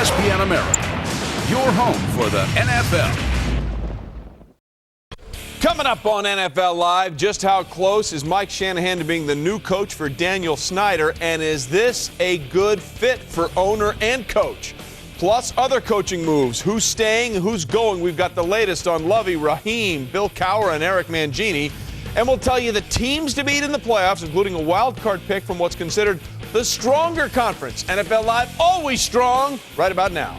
ESPN America, your home for the NFL. Coming up on NFL Live, just how close is Mike Shanahan to being the new coach for Daniel Snyder, and is this a good fit for owner and coach? Plus other coaching moves, who's staying, who's going. We've got the latest on Lovie, Raheem, Bill Cowher, and Eric Mangini. And we'll tell you the teams to beat in the playoffs, including a wild card pick from what's considered the stronger conference. NFL Live, always strong, right about now.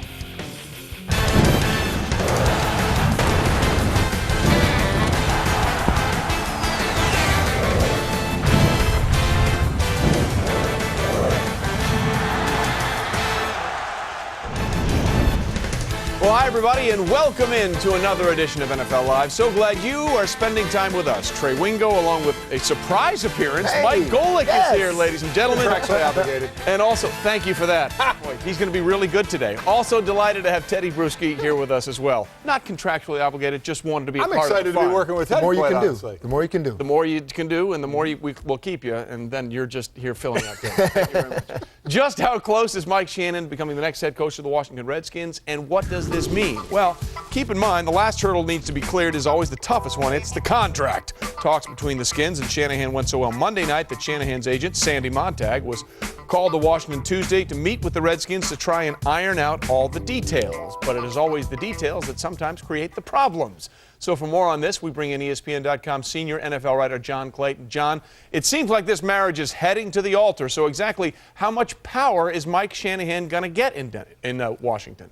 Well, hi, everybody, and welcome into another edition of NFL Live. So glad you are spending time with us. Trey Wingo, along with a surprise appearance. Hey, Mike Golick is here, ladies and gentlemen. Contractually obligated. And also, thank you for that. Boy, he's going to be really good today. Also delighted to have Teddy Bruschi here with us as well. Not contractually obligated, just wanted to be a part of the fun. I'm excited to be working with Teddy. The more you can do. Honestly. The more you can do. The more you can do, and the more we'll keep you, and then you're just here filling out games. Thank you very much. Just how close is Mike Shanahan becoming the next head coach of the Washington Redskins, and what does this mean? Well, keep in mind, the last hurdle needs to be cleared is always the toughest one. It's the contract. Talks between the Skins and Shanahan went so well Monday night that Shanahan's agent, Sandy Montag, was called to Washington Tuesday to meet with the Redskins to try and iron out all the details. But it is always the details that sometimes create the problems. So for more on this, we bring in ESPN.com senior NFL writer John Clayton. John, it seems like this marriage is heading to the altar. So exactly how much power is Mike Shanahan going to get in Washington?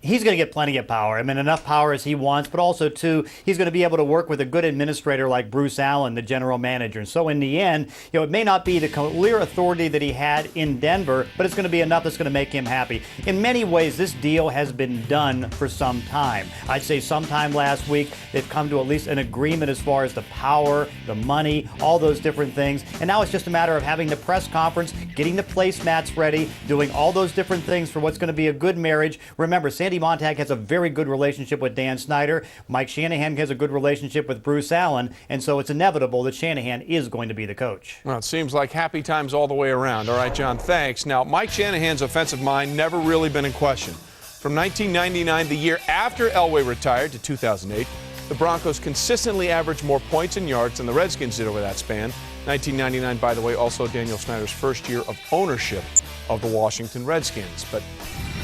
He's going to get plenty of power. I mean, enough power as he wants, but also, too, he's going to be able to work with a good administrator like Bruce Allen, the general manager. And so in the end, it may not be the clear authority that he had in Denver, but it's going to be enough that's going to make him happy. In many ways, this deal has been done for some time. I'd say sometime last week, they've come to at least an agreement as far as the power, the money, all those different things. And now it's just a matter of having the press conference, getting the placemats ready, doing all those different things for what's going to be a good marriage. Remember, Sandy Montag has a very good relationship with Dan Snyder. Mike Shanahan has a good relationship with Bruce Allen, and so it's inevitable that Shanahan is going to be the coach. Well, it seems like happy times all the way around. All right, John, thanks. Now, Mike Shanahan's offensive mind never really been in question. From 1999, the year after Elway retired, to 2008, the Broncos consistently averaged more points and yards than the Redskins did over that span. 1999, by the way, also Daniel Snyder's first year of ownership of the Washington Redskins. But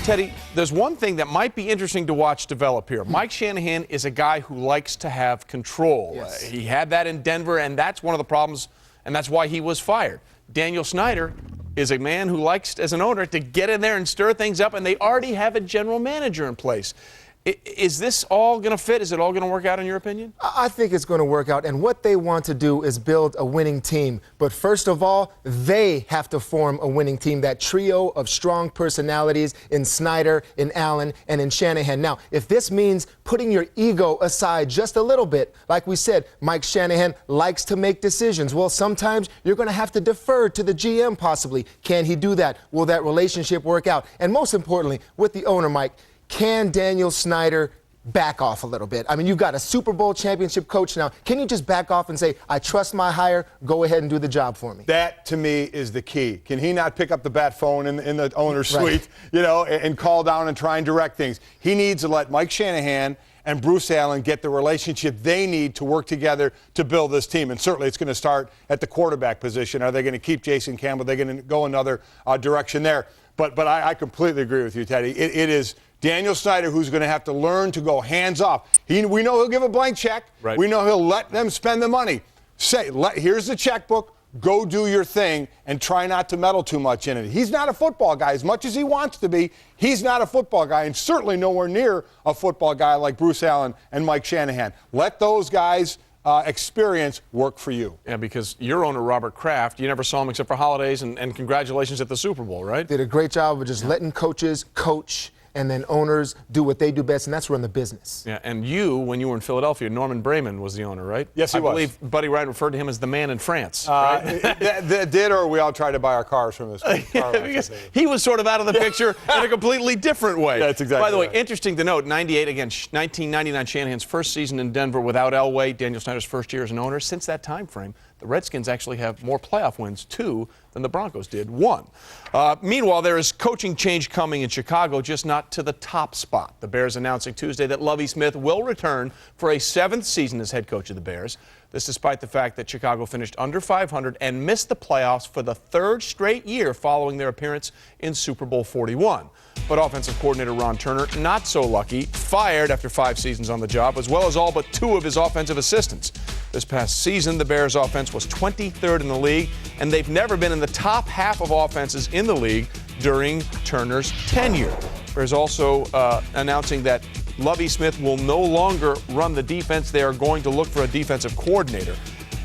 Teddy, there's one thing that might be interesting to watch develop here. Mike Shanahan is a guy who likes to have control. Yes. He had that in Denver, and that's one of the problems, and that's why he was fired. Daniel Snyder is a man who likes, as an owner, to get in there and stir things up, and they already have a general manager in place. Is this all going to fit? Is it all going to work out, in your opinion? I think it's going to work out. And what they want to do is build a winning team. But first of all, they have to form a winning team, that trio of strong personalities in Snyder, in Allen, and in Shanahan. Now, if this means putting your ego aside just a little bit, like we said, Mike Shanahan likes to make decisions. Well, sometimes you're going to have to defer to the GM possibly. Can he do that? Will that relationship work out? And most importantly, with the owner, Mike, can Daniel Snyder back off a little bit? I mean, you've got a Super Bowl championship coach now. Can you just back off and say, I trust my hire, go ahead and do the job for me? That, to me, is the key. Can he not pick up the bat phone in the owner's suite, and call down and try and direct things? He needs to let Mike Shanahan and Bruce Allen get the relationship they need to work together to build this team. And certainly it's going to start at the quarterback position. Are they going to keep Jason Campbell? Are they going to go another direction there? But I completely agree with you, Teddy. It is Daniel Snyder who's going to have to learn to go hands off. We know he'll give a blank check. Right. We know he'll let them spend the money. Here's the checkbook. Go do your thing and try not to meddle too much in it. He's not a football guy. As much as he wants to be, he's not a football guy, and certainly nowhere near a football guy like Bruce Allen and Mike Shanahan. Let those guys' experience work for you. Yeah, because your owner, Robert Kraft, you never saw him except for holidays, and congratulations at the Super Bowl, right? Did a great job of just letting coaches coach and then owners do what they do best, and that's run the business. Yeah, and you, when you were in Philadelphia, Norman Brayman was the owner, right? Yes, he was. I believe Buddy Ryan referred to him as the man in France, right? That did, or we all tried to buy our cars from this. Because he was sort of out of the picture in a completely different way. That's exactly By the way, right. Interesting to note, 1999, Shanahan's first season in Denver without Elway, Daniel Snyder's first year as an owner. Since that time frame, the Redskins actually have more playoff wins, 2, than the Broncos did, 1. Meanwhile, there is coaching change coming in Chicago, just not to the top spot. The Bears announcing Tuesday that Lovie Smith will return for a 7th season as head coach of the Bears. This despite the fact that Chicago finished under 500 and missed the playoffs for the 3rd straight year following their appearance in Super Bowl 41. But offensive coordinator Ron Turner, not so lucky, fired after 5 seasons on the job, as well as all but 2 of his offensive assistants. This past season, the Bears' offense was 23rd in the league, and they've never been in the top half of offenses in the league during Turner's tenure. Bears also announcing that Lovie Smith will no longer run the defense. They are going to look for a defensive coordinator.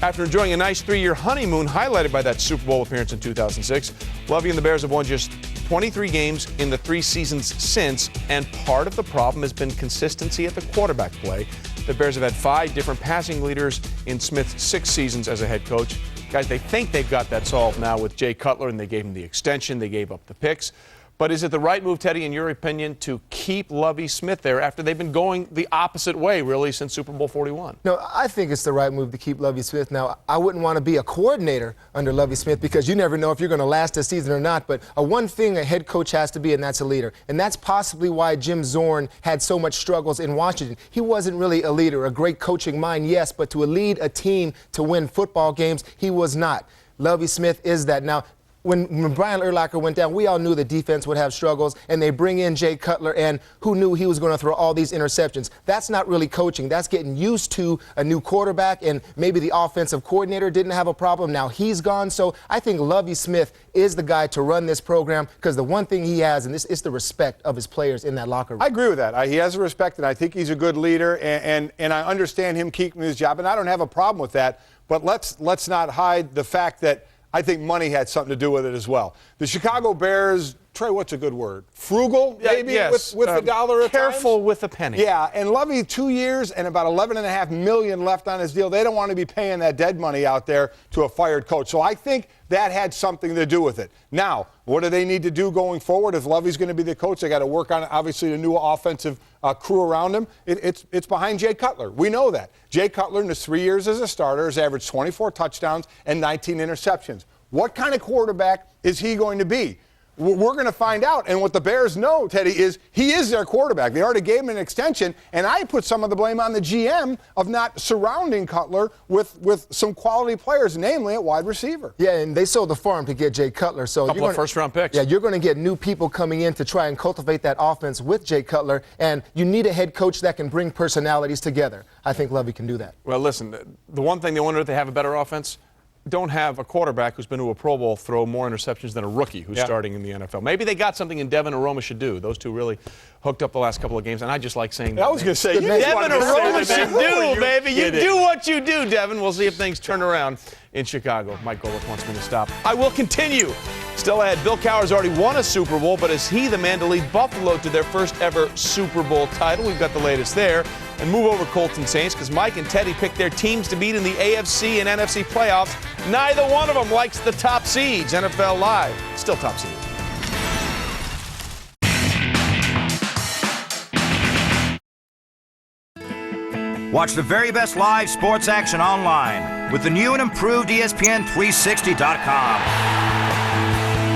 After enjoying a nice 3-year honeymoon highlighted by that Super Bowl appearance in 2006, Lovie and the Bears have won just 23 games in the 3 seasons since, and part of the problem has been consistency at the quarterback play. The Bears have had 5 different passing leaders in Smith's 6 seasons as a head coach. Guys, they think they've got that solved now with Jay Cutler, and they gave him the extension, they gave up the picks. But is it the right move, Teddy, in your opinion, to keep Lovie Smith there after they've been going the opposite way, really, since Super Bowl 41? No, I think it's the right move to keep Lovie Smith. Now, I wouldn't want to be a coordinator under Lovie Smith because you never know if you're going to last a season or not. But one thing a head coach has to be, and that's a leader. And that's possibly why Jim Zorn had so much struggles in Washington. He wasn't really a leader, a great coaching mind, yes, but to lead a team to win football games, he was not. Lovie Smith is that. Now, when Brian Urlacher went down, we all knew the defense would have struggles, and they bring in Jay Cutler, and who knew he was going to throw all these interceptions? That's not really coaching. That's getting used to a new quarterback, and maybe the offensive coordinator didn't have a problem. Now he's gone. So I think Lovie Smith is the guy to run this program because the one thing he has, and this is the respect of his players in that locker room. I agree with that. He has the respect, and I think he's a good leader, and I understand him keeping his job, and I don't have a problem with that. But let's not hide the fact that I think money had something to do with it as well. The Chicago Bears, Trey, what's a good word? Frugal, maybe, yes. with the dollar at Careful times? with a penny. Yeah, and Lovie, 2 years and about $11.5 million left on his deal. They don't want to be paying that dead money out there to a fired coach. So I think that had something to do with it. Now, what do they need to do going forward? If Lovie's going to be the coach, they got to work on, obviously, the new offensive crew around him. It's behind Jay Cutler. We know that. Jay Cutler, in his 3 years as a starter, has averaged 24 touchdowns and 19 interceptions. What kind of quarterback is he going to be? We're going to find out. And what the Bears know, Teddy, is he is their quarterback. They already gave him an extension, and I put some of the blame on the GM of not surrounding Cutler with some quality players, namely at wide receiver. Yeah, and they sold the farm to get Jay Cutler. So couple of first-round picks. Yeah, you're going to get new people coming in to try and cultivate that offense with Jay Cutler, and you need a head coach that can bring personalities together. I think Lovie can do that. Well, listen, the one thing they wonder if they have a better offense, don't have a quarterback who's been to a Pro Bowl throw more interceptions than a rookie who's starting in the NFL. Maybe they got something in Devin Aroma Shadu. Those two really hooked up the last couple of games, and I just like saying that. I was going to say, Devin Aroma Shadu, baby. You do what you do, Devin. We'll see if things turn around in Chicago. Mike Golick wants me to stop. I will continue. Still ahead, Bill Cowher's already won a Super Bowl, but is he the man to lead Buffalo to their first ever Super Bowl title? We've got the latest there. And move over Colts and Saints, because Mike and Teddy picked their teams to beat in the AFC and NFC playoffs. Neither one of them likes the top seeds. NFL Live, still top seed. Watch the very best live sports action online with the new and improved espn360.com.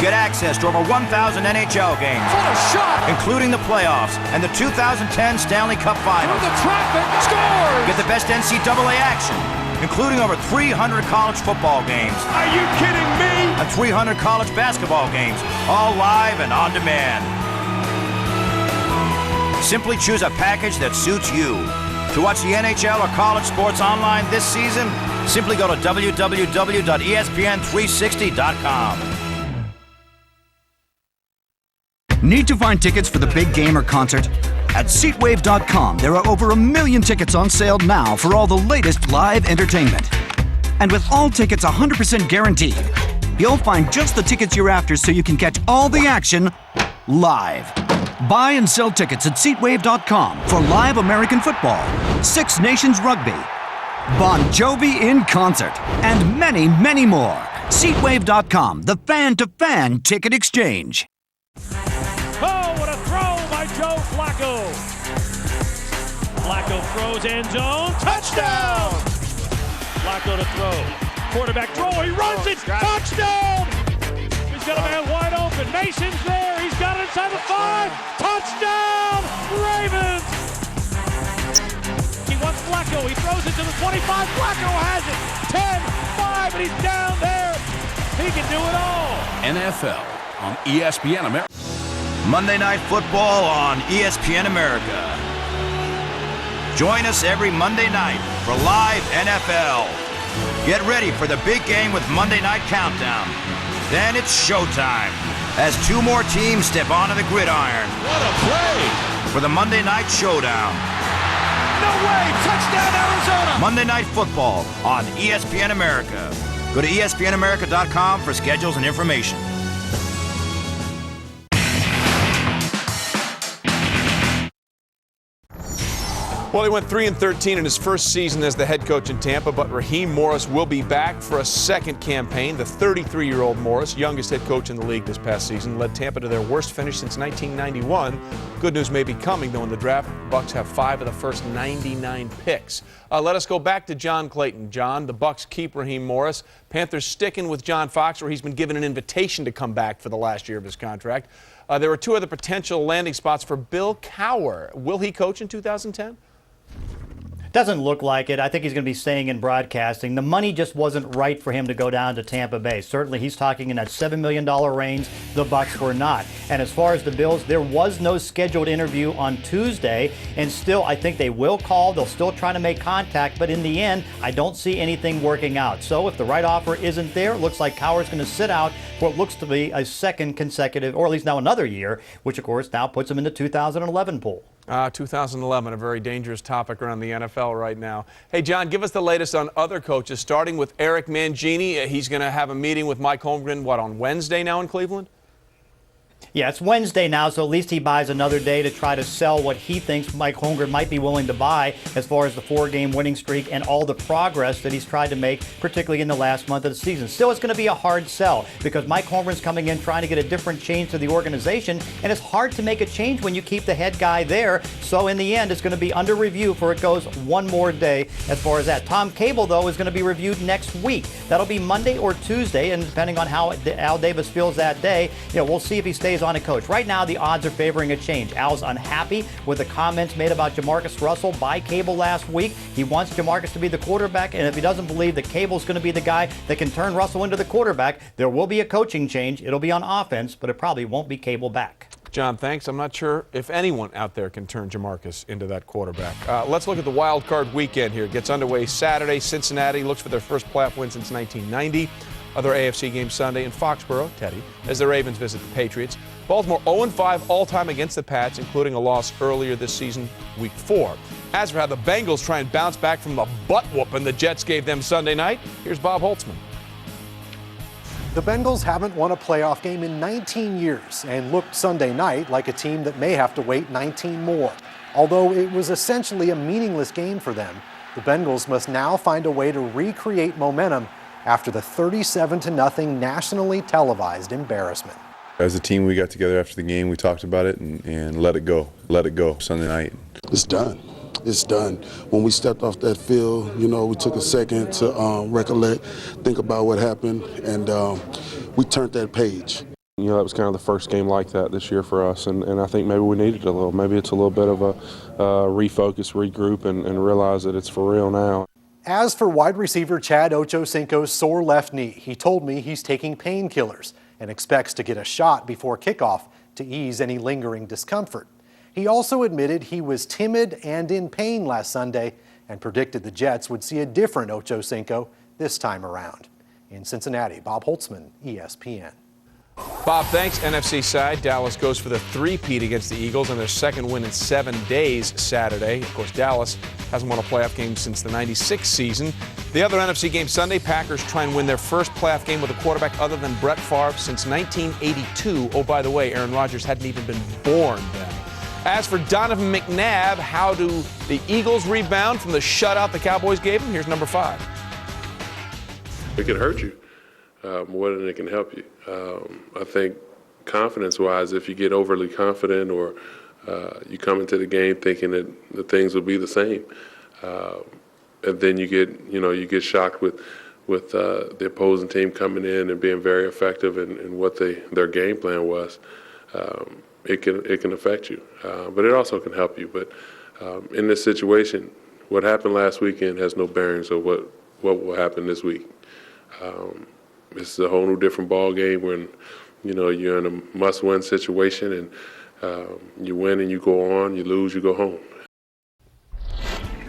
Get access to over 1,000 NHL games, including the playoffs and the 2010 Stanley Cup Finals. The traffic scores! Get the best NCAA action, including over 300 college football games. Are you kidding me? And 300 college basketball games, all live and on demand. Simply choose a package that suits you. To watch the NHL or college sports online this season, simply go to www.espn360.com. Need to find tickets for the big game or concert? At SeatWave.com, there are over 1 million tickets on sale now for all the latest live entertainment. And with all tickets 100% guaranteed, you'll find just the tickets you're after so you can catch all the action live. Buy and sell tickets at SeatWave.com for live American football, Six Nations rugby, Bon Jovi in concert, and many, many more. SeatWave.com, the fan-to-fan ticket exchange. Oh, what a throw by Joe Flacco. Flacco throws end zone. Touchdown! Flacco to throw. Quarterback throw. He runs it. Touchdown! He's got a man wide open. Mason's there. He's got it inside the 5. Touchdown, Ravens. He wants Flacco. He throws it to the 25. Flacco has it. 10, 5, and he's down there. He can do it all. NFL on ESPN America. Monday Night Football on ESPN America. Join us every Monday night for live NFL. Get ready for the big game with Monday Night Countdown. Then it's showtime as 2 more teams step onto the gridiron. What a play. For the Monday Night Showdown. No way. Touchdown, Arizona. Monday Night Football on ESPN America. Go to espnamerica.com for schedules and information. Well, he went 3-13 in his first season as the head coach in Tampa, but Raheem Morris will be back for a second campaign. The 33-year-old Morris, youngest head coach in the league this past season, led Tampa to their worst finish since 1991. Good news may be coming, though, in the draft. Bucs have 5 of the first 99 picks. Let us go back to John Clayton. John, the Bucs keep Raheem Morris. Panthers sticking with John Fox, where he's been given an invitation to come back for the last year of his contract. There are 2 other potential landing spots for Bill Cowher. Will he coach in 2010? Doesn't look like it. I think he's going to be staying in broadcasting. The money just wasn't right for him to go down to Tampa Bay. Certainly he's talking in that $7 million range. The Bucs were not. And as far as the Bills, there was no scheduled interview on Tuesday. And still, I think they will call. They'll still try to make contact. But in the end, I don't see anything working out. So if the right offer isn't there, it looks like Cowher's going to sit out for what looks to be a second consecutive, or at least now another year, which of course now puts him in the 2011 pool. 2011, a very dangerous topic around the NFL right now. Hey, John, give us the latest on other coaches, starting with Eric Mangini. He's going to have a meeting with Mike Holmgren, on Wednesday now in Cleveland? Yeah, it's Wednesday now, so at least he buys another day to try to sell what he thinks Mike Holmgren might be willing to buy as far as the 4-game winning streak and all the progress that he's tried to make, particularly in the last month of the season. Still, it's going to be a hard sell because Mike Holmgren's coming in trying to get a different change to the organization, and it's hard to make a change when you keep the head guy there. So in the end, it's going to be under review for it goes one more day as far as that. Tom Cable, though, is going to be reviewed next week. That'll be Monday or Tuesday, and depending on how Al Davis feels that day, we'll see if he stays on a coach. Right now, the odds are favoring a change. Al's unhappy with the comments made about Jamarcus Russell by Cable last week. He wants Jamarcus to be the quarterback, and if he doesn't believe that Cable's going to be the guy that can turn Russell into the quarterback, there will be a coaching change. It'll be on offense, but it probably won't be Cable back. John, thanks. I'm not sure if anyone out there can turn Jamarcus into that quarterback. Let's look at the wild card weekend here. It gets underway Saturday. Cincinnati looks for their first playoff win since 1990. Other AFC games Sunday in Foxborough, Teddy, as the Ravens visit the Patriots. Baltimore 0-5 all-time against the Pats, including a loss earlier this season, Week 4. As for how the Bengals try and bounce back from the butt-whooping the Jets gave them Sunday night, here's Bob Holtzman. The Bengals haven't won a playoff game in 19 years and looked Sunday night like a team that may have to wait 19 more. Although it was essentially a meaningless game for them, the Bengals must now find a way to recreate momentum after the 37-0 nationally televised embarrassment. As a team, we got together after the game, we talked about it and let it go Sunday night. It's done. It's done. When we stepped off that field, we took a second to recollect, think about what happened, and we turned that page. That was kind of the first game like that this year for us, and I think maybe we needed a little. Maybe it's a little bit of a refocus, regroup, and realize that it's for real now. As for wide receiver Chad Ochocinco's sore left knee, he told me he's taking painkillers and expects to get a shot before kickoff to ease any lingering discomfort. He also admitted he was timid and in pain last Sunday and predicted the Jets would see a different Ochocinco this time around. In Cincinnati, Bob Holtzman, ESPN. Bob, thanks. NFC side, Dallas goes for the three-peat against the Eagles and their second win in 7 days Saturday. Of course, Dallas hasn't won a playoff game since the '96 season. The other NFC game Sunday, Packers try and win their first playoff game with a quarterback other than Brett Favre since 1982. Oh, by the way, Aaron Rodgers hadn't even been born then. As for Donovan McNabb, how do the Eagles rebound from the shutout the Cowboys gave them? Here's number 5. It can hurt you more than it can help you. I think confidence-wise, if you get overly confident or you come into the game thinking that the things will be the same, and then you get shocked with with the opposing team coming in and being very effective in what their game plan was, it can affect you, but it also can help you. But in this situation, what happened last weekend has no bearings of what will happen this week. It's a whole new different ball game when you're in a must-win situation, and you win and you go on, you lose, you go home.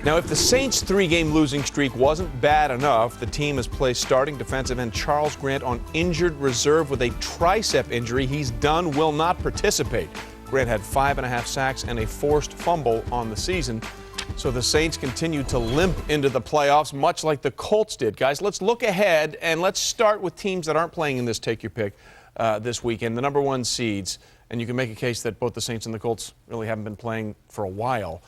Now, if the Saints' 3-game losing streak wasn't bad enough, the team has placed starting defensive end Charles Grant on injured reserve with a tricep injury. He's done, will not participate. Grant had 5.5 sacks and a forced fumble on the season. So the Saints continue to limp into the playoffs, much like the Colts did. Guys, let's look ahead, and let's start with teams that aren't playing in this Take Your Pick this weekend, the number 1 seeds. And you can make a case that both the Saints and the Colts really haven't been playing for a while.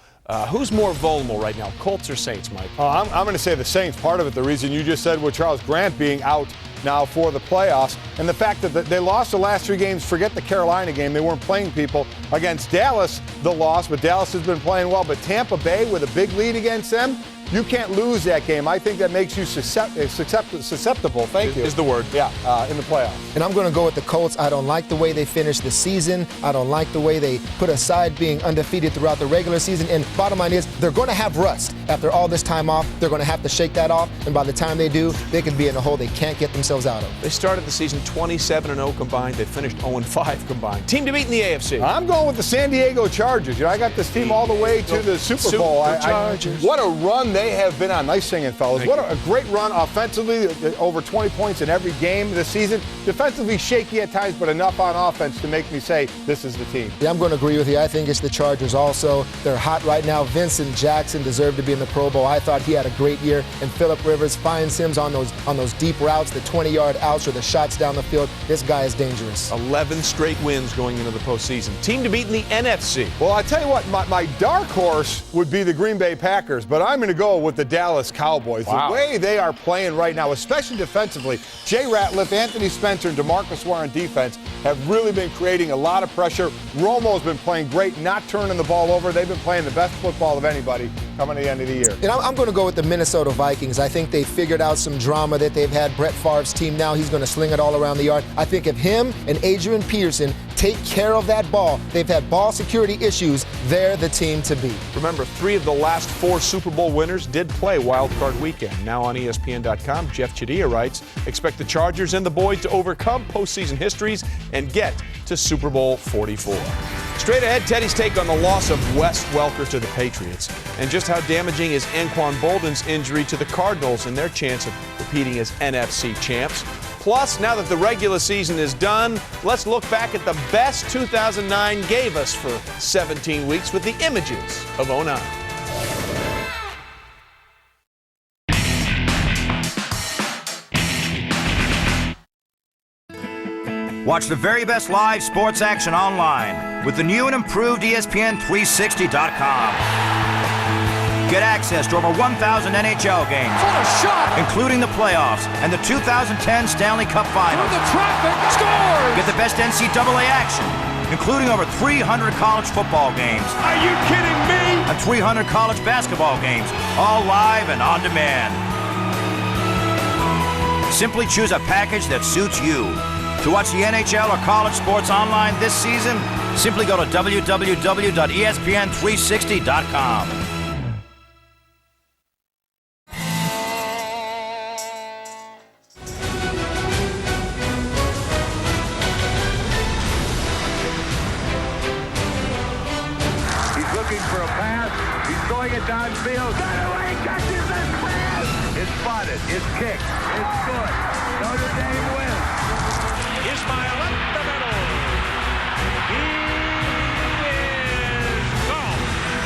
Who's more vulnerable right now, Colts or Saints, Mike? I'm going to say the Saints. Part of it, the reason you just said with Charles Grant being out now for the playoffs, and the fact that they lost the last 3 games. Forget the Carolina game. They weren't playing people. Against Dallas, the loss, but Dallas has been playing well. But Tampa Bay with a big lead against them, you can't lose that game. I think that makes you susceptible. Thank you. Is the word. Yeah, in the playoffs. And I'm going to go with the Colts. I don't like the way they finished the season. I don't like the way they put aside being undefeated throughout the regular season. And bottom line is, they're going to have rust. After all this time off, they're going to have to shake that off. And by the time they do, they could be in a hole they can't get themselves out of. They started the season 27-0 combined. They finished 0-5 combined. Team to beat in the AFC. I'm going with the San Diego Chargers. I got this team all the way to the Super Bowl. What a run they have been on. Nice singing, fellas. What a great run offensively, over 20 points in every game this season. Defensively shaky at times, but enough on offense to make me say this is the team. Yeah, I'm going to agree with you. I think it's the Chargers also. They're hot right now. Vincent Jackson deserved to be in the Pro Bowl. I thought he had a great year. And Phillip Rivers finds him on those deep routes, the 20-yard outs or the shots down the field. This guy is dangerous. 11 straight wins going into the postseason. Team to beat in the NFC. Well, I tell you what, my dark horse would be the Green Bay Packers, but I'm going to go with the Dallas Cowboys. Wow. The way they are playing right now, especially defensively, Jay Ratliff, Anthony Spencer, and DeMarcus Ware on defense have really been creating a lot of pressure. Romo's been playing great, not turning the ball over. They've been playing the best football of anybody coming to the end of the year. And I'm going to go with the Minnesota Vikings. I think they figured out some drama that they've had. Brett Favre's team now, he's going to sling it all around the yard. I think if him and Adrian Peterson take care of that ball, they've had ball security issues, they're the team to beat. Remember, 3 of the last 4 Super Bowl winners did play Wild Card Weekend. Now on ESPN.com, Jeff Chadilla writes, expect the Chargers and the boys to overcome postseason histories and get to Super Bowl 44. Straight ahead, Teddy's take on the loss of Wes Welker to the Patriots and just how damaging is Anquan Bolden's injury to the Cardinals and their chance of repeating as NFC champs. Plus, now that the regular season is done, let's look back at the best 2009 gave us for 17 weeks with the images of 09. Watch the very best live sports action online with the new and improved espn360.com. Get access to over 1,000 NHL games, including the playoffs and the 2010 Stanley Cup Finals. The traffic scores! Get the best NCAA action, including over 300 college football games. Are you kidding me? And 300 college basketball games, all live and on demand. Simply choose a package that suits you. To watch the NHL or college sports online this season, simply go to www.espn360.com. He's looking for a pass. He's throwing it downfield. Got away, catches this pass. It's spotted. It's kicked. It's good. Notre Dame wins. Ismail up the middle. He is gone.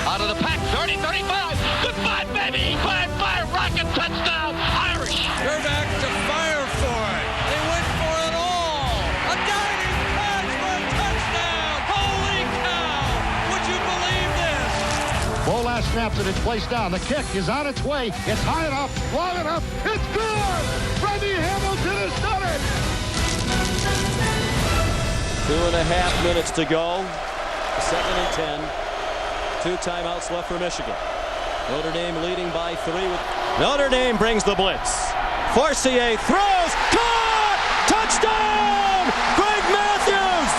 Out of the pack, 30, 35. Goodbye, baby. 5-5 rocket touchdown. Irish. They're back to fire for it. They went for it all. A diving pass for a touchdown. Holy cow. Would you believe this? Ball last snaps and it's placed down. The kick is on its way. It's high enough, long enough. It's good. Freddie Hamilton has done it. 2.5 minutes to go. 2nd and 10. 2 timeouts left for Michigan. Notre Dame leading by 3. Notre Dame brings the blitz. Forcier throws. Caught! Touchdown! Greg Matthews!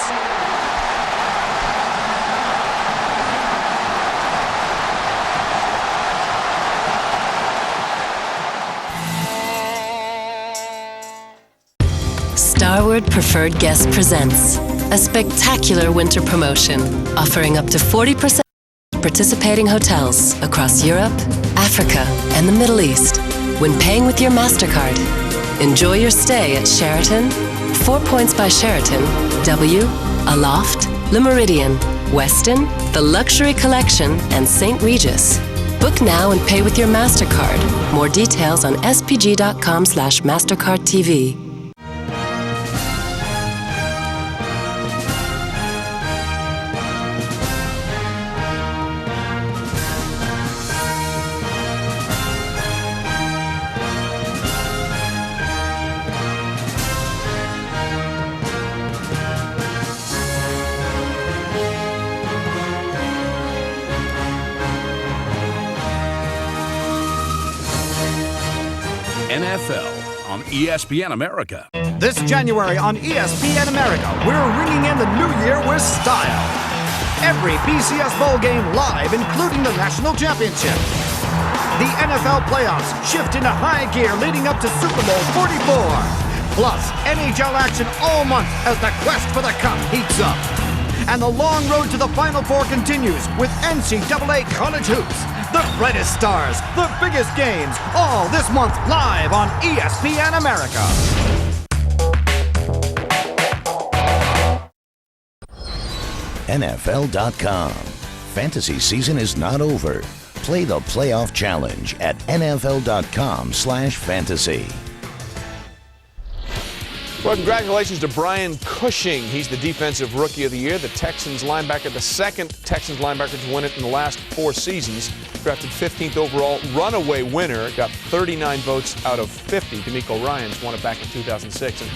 Starward Preferred Guest presents a spectacular winter promotion offering up to 40% participating hotels across Europe, Africa, and the Middle East when paying with your MasterCard. Enjoy your stay at Sheraton, 4 Points by Sheraton, W, Aloft, Le Méridien, Westin, the Luxury Collection, and St. Regis. Book now and pay with your MasterCard. More details on spg.com/MasterCardTV. NFL on ESPN America. This January on ESPN America, we're ringing in the new year with style. Every BCS bowl game live, including the national championship. The NFL playoffs shift into high gear leading up to Super Bowl 44. Plus, NHL action all month as the quest for the cup heats up. And the long road to the Final Four continues with NCAA college hoops. The brightest stars, the biggest games, all this month live on ESPN America. NFL.com. Fantasy season is not over. Play the playoff challenge at NFL.com/fantasy. Well, congratulations to Brian Cushing. He's the Defensive Rookie of the Year. The Texans linebacker, the second Texans linebacker to win it in the last 4 seasons. Drafted 15th overall, runaway winner. Got 39 votes out of 50. D'Amico Ryans won it back in 2006. And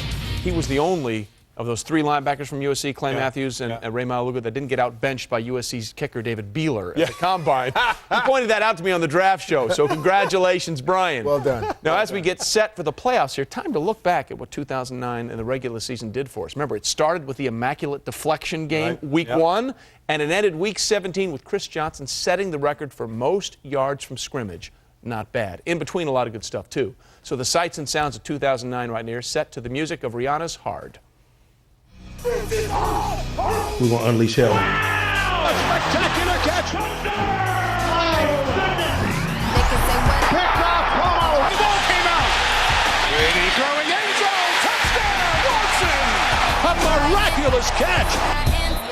he was the only of those 3 linebackers from USC, Clay Matthews and Ray Maluga, that didn't get out-benched by USC's kicker David Beeler at the Combine. He pointed that out to me on the draft show, so congratulations, Brian. Well done. Now, as we get set for the playoffs here, time to look back at what 2009 and the regular season did for us. Remember, it started with the immaculate deflection game, week 1, and it ended week 17 with Chris Johnson setting the record for most yards from scrimmage. Not bad. In between, a lot of good stuff, too. So the sights and sounds of 2009 right near, set to the music of Rihanna's Hard. We're going to unleash hell. A spectacular catch. Picked off. The ball came out. Brady throwing end zone. Touchdown, Watson. A miraculous catch.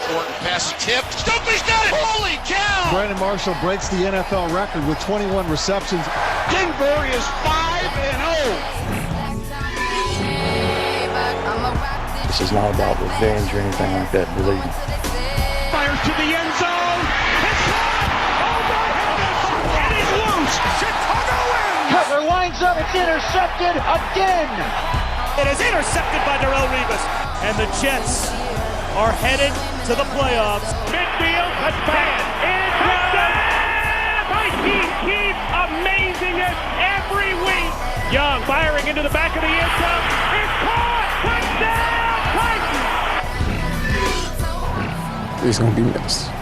Short pass tipped. Stumpy's got it. Holy cow. Brandon Marshall breaks the NFL record with 21 receptions. Denver is 5-0. This is not about revenge or anything like that, believe me. Fires to the end zone. It's shot. Oh my heavens. It is loose. Chicago wins. Cutler lines up. It's intercepted again. It is intercepted by Darrelle Revis. And the Jets are headed to the playoffs. Midfield. Touchdown. He keeps amazing us every week. Young firing into the back of the end zone. It's caught. Touchdown. He's going to be missed.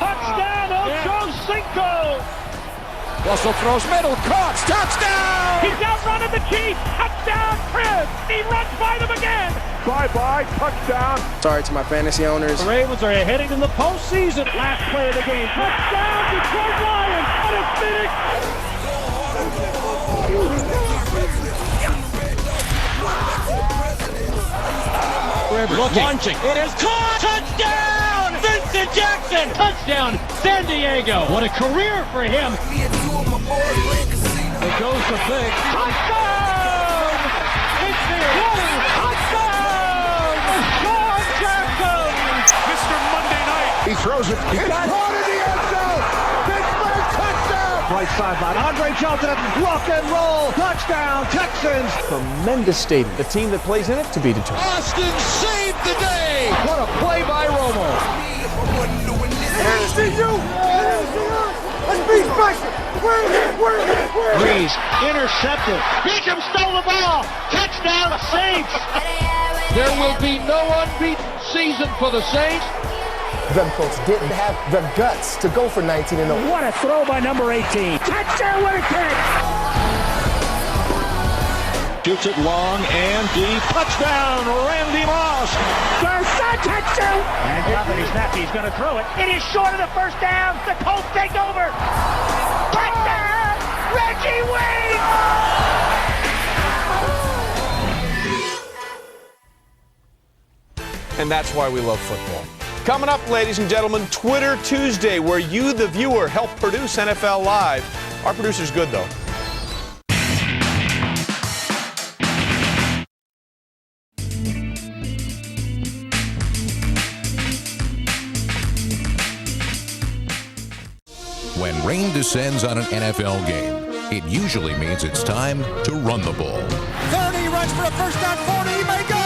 Touchdown, Ocho Cinco! Russell throws middle, caught, touchdown! He's outrunning the Chiefs! Touchdown, Chris! He runs by them again! Bye-bye, touchdown! Sorry to my fantasy owners. The Ravens are heading to the postseason. Last play of the game. Touchdown, Detroit Lions! What a finish! Launching. It is caught! Touchdown! Vincent Jackson! Touchdown, San Diego! What a career for him! It goes to big. Touchdown! It's here! Touchdown! Sean Jackson! Mr. Monday Night! He throws it. He got caught in the end zone! Pittsburgh touchdown! Right sideline. Andre Johnson, rock and roll! Touchdown, Texans! Tremendous stadium. The team that plays in it to be determined. Austin saved the day! What a play by Romo! Let's be special! Breeze intercepted. Beacham stole the ball. Touchdown, Saints. There will be no unbeaten season for the Saints. Them folks didn't have the guts to go for 19-0. What a throw by number 18. Touchdown, what a catch. Shoots it long and deep. Touchdown, Randy Moss. Garza, touchdown. And company snap. He's going to throw it. It is short of the first down. The Colts take over. Touchdown, Reggie Wayne. And that's why we love football. Coming up, ladies and gentlemen, Twitter Tuesday, where you, the viewer, help produce NFL Live. Our producer's good, though. When rain descends on an NFL game, it usually means it's time to run the ball. 30 runs for a first down, 40, he may go.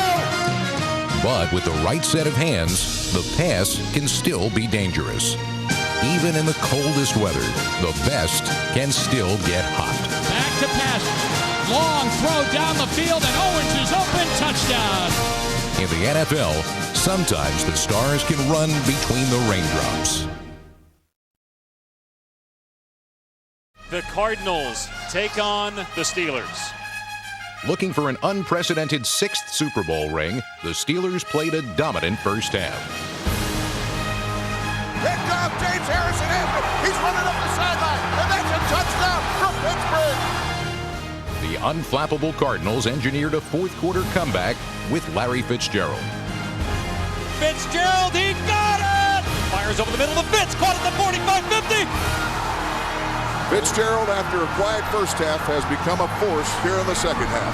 But with the right set of hands, the pass can still be dangerous. Even in the coldest weather, the best can still get hot. Back to pass. Long throw down the field, and Owens is open. Touchdown. In the NFL, sometimes the stars can run between the raindrops. The Cardinals take on the Steelers. Looking for an unprecedented sixth Super Bowl ring, the Steelers played a dominant first half. Picked off, James Harrison has it. He's running up the sideline, and that's a touchdown from Pittsburgh. The unflappable Cardinals engineered a fourth-quarter comeback with Larry Fitzgerald. Fitzgerald, he got it! Fires over the middle of Fitz, caught at the 45-50. Fitzgerald, after a quiet first half, has become a force here in the second half.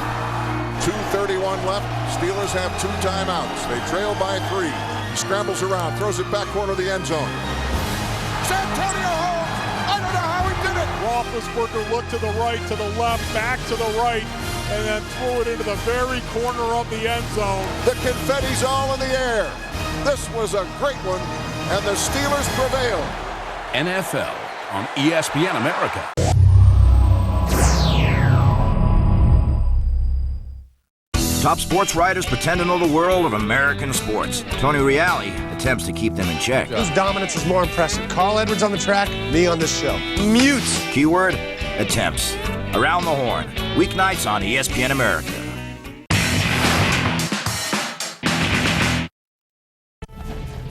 2:31 left. Steelers have 2 timeouts. They trail by 3. He scrambles around, throws it back corner of the end zone. Santonio Holmes! I don't know how he did it! Roethlisberger looked to the right, to the left, back to the right, and then threw it into the very corner of the end zone. The confetti's all in the air. This was a great one, and the Steelers prevail. NFL on ESPN America. Top sports writers pretend to know the world of American sports. Tony Reale attempts to keep them in check. Whose dominance is more impressive? Carl Edwards on the track, me on this show. Mute. Keyword, attempts. Around the Horn, weeknights on ESPN America.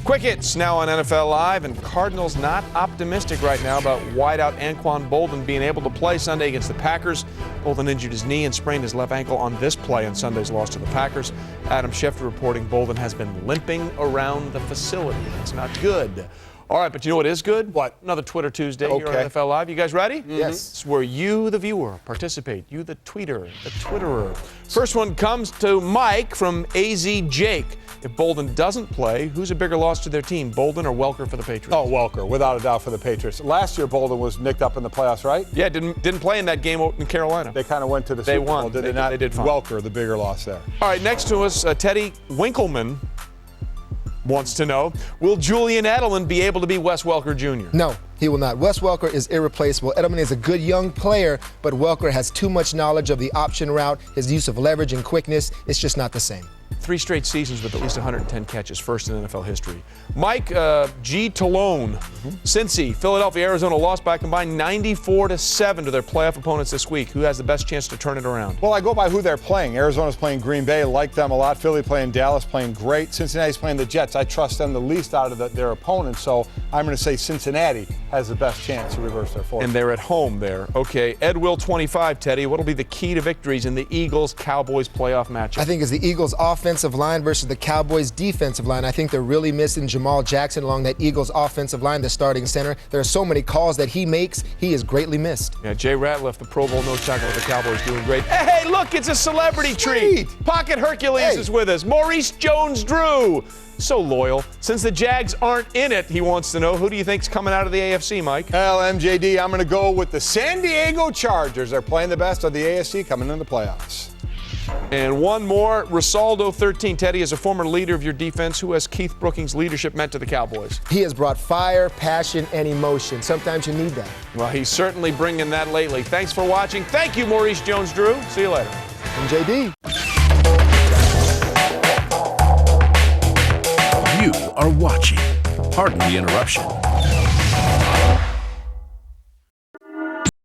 Quick hits now on NFL Live, and Cardinals not optimistic right now about wideout Anquan Boldin being able to play Sunday against the Packers. Boldin injured his knee and sprained his left ankle on this play in Sunday's loss to the Packers. Adam Schefter reporting Boldin has been limping around the facility. That's not good. All right, but you know what is good? What? Another Twitter Tuesday here on NFL Live. You guys ready? Yes. It's where you, the viewer, participate. You, the tweeter, the Twitterer. First one comes to Mike from AZ Jake. If Boldin doesn't play, who's a bigger loss to their team, Boldin or Welker for the Patriots? Oh, Welker, without a doubt for the Patriots. Last year, Boldin was nicked up in the playoffs, right? Yeah, didn't play in that game in Carolina. They kind of went to the They Super won. Bowl, did They they not? did- they did fine. Welker, the bigger loss there. All right, next to us, Teddy Winkleman wants to know, will Julian Edelman be able to be Wes Welker Jr.? No, he will not. Wes Welker is irreplaceable. Edelman is a good young player, but Welker has too much knowledge of the option route. His use of leverage and quickness, it's just not the same. 3 straight seasons with at least 110 catches, first in NFL history. Mike G. Talone, Cincy, Philadelphia, Arizona lost by a combined 94-7 to their playoff opponents this week. Who has the best chance to turn it around? Well, I go by who they're playing. Arizona's playing Green Bay, like them a lot. Philly playing Dallas, playing great. Cincinnati's playing the Jets. I trust them the least out of their opponents, so I'm going to say Cincinnati has the best chance to reverse their fortune. And they're at home there. Okay, Ed Will 25, Teddy. What'll be the key to victories in the Eagles-Cowboys playoff matchup? I think it's the Eagles' offensive line versus the Cowboys' defensive line. I think they're really missing Jamal Jackson along that Eagles' offensive line, the starting center. There are so many calls that he makes. He is greatly missed. Yeah, Jay Ratliff, the Pro Bowl nose tackle with the Cowboys, doing great. Hey, look, it's a celebrity treat. Pocket Hercules is with us. Maurice Jones-Drew. So loyal. Since the Jags aren't in it, he wants to know, who do you think's coming out of the AFC, Mike? Well, MJD, I'm going to go with the San Diego Chargers. They're playing the best of the AFC coming in the playoffs. And one more, Risaldo 13. Teddy, as a former leader of your defense, who has Keith Brookings' leadership meant to the Cowboys? He has brought fire, passion, and emotion. Sometimes you need that. Well, he's certainly bringing that lately. Thanks for watching. Thank you, Maurice Jones-Drew. See you later. And JD. You are watching. Pardon the interruption.